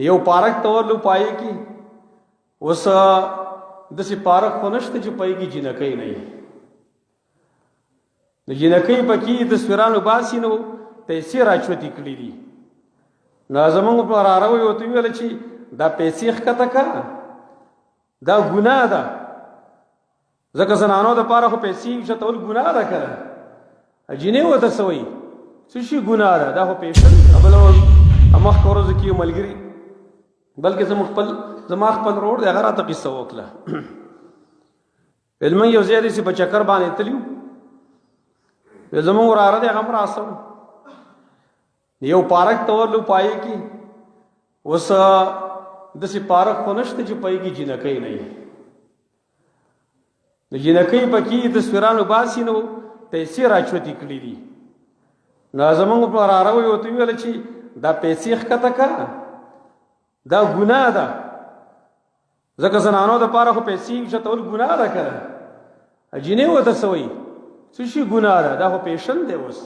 یو پارک ته ورلو پای کې اوس داسې پارک خو نشته چې پای کې جنکۍ نه وي نو جنکۍ پکې تصویرانو باسي نو پیسې راچوتې کړي دي نو زمونږ په راروي ورته ویل چې دا پیسې ښکته که دا ګناه ده ځکه زنانو دپاره خو پیسې اوچتول ګناه ده که جینۍ ورته څه وایي څه شي ګناه ده دا خو پیشن بله مخکې ورځو کې یو ملګري بلکې زما خپل روړ دی هغه راته قصه وکړه علمه یو ځای داسې په چکر باندې تلي وو زمونږ وراره دی هغه هم راسه یو پارک ته ورلو پای کې اوس داسې پارک خو نشته چې پای کې جنکۍ نه وي نو جنکۍ پکې تصویرانو باسي نو پیسې راچوتې کړي دي نو زمونږ په راروي ورته ویل چې دا پیسې ښکته که دا ګناه ده ځکه زنانو دپاره خو پیسې اوچتول ګناه ده که جینۍ ورته څه وایي څه شي ګناه ده دا خو پیشن دی اوس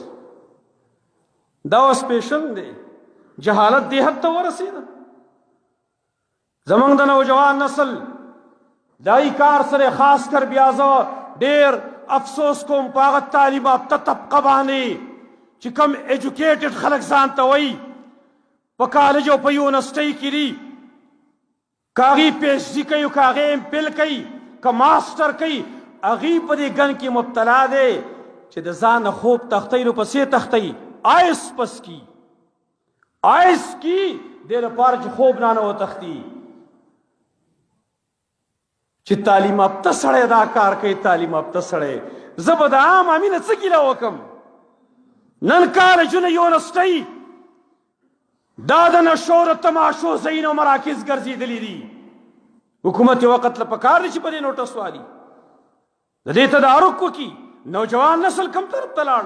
پیشن دی جهالت دې حد ته ورسېده زمونږ د نوجوان نسل دای کار سره خاص کر بیا زه ډېر افسوس کوم په هغه تعلیم یافته طبقه باندې چې کم ایجوکیټډ خلک ځان ته وایي په کالج او په یونیورسټۍ کې دي که هغې پی ایچ ډي کوي که هغې ایم پل کوي که ماسټر کوي هغې په دې ګن کې مبتلا دی چې د ځان نه خوب تختی نو پسې تختی آیس پس کی آیس کی دې لپاره چې خوب نه وتښتي چې تعلیم یافته سړی دا کار کوي تعلیم یافته سړی زه به د عام امینه څه ګیله وکړم نن کالجونه یونیورسټۍ دا د نشو د تماشو ځایونه او مراکز ګرځېدلي دي حکومت یې وقت له پکار دی چې په دې نوټس والي د دې تدارک وکړي نوجوان نسل کم طرف ته لاړ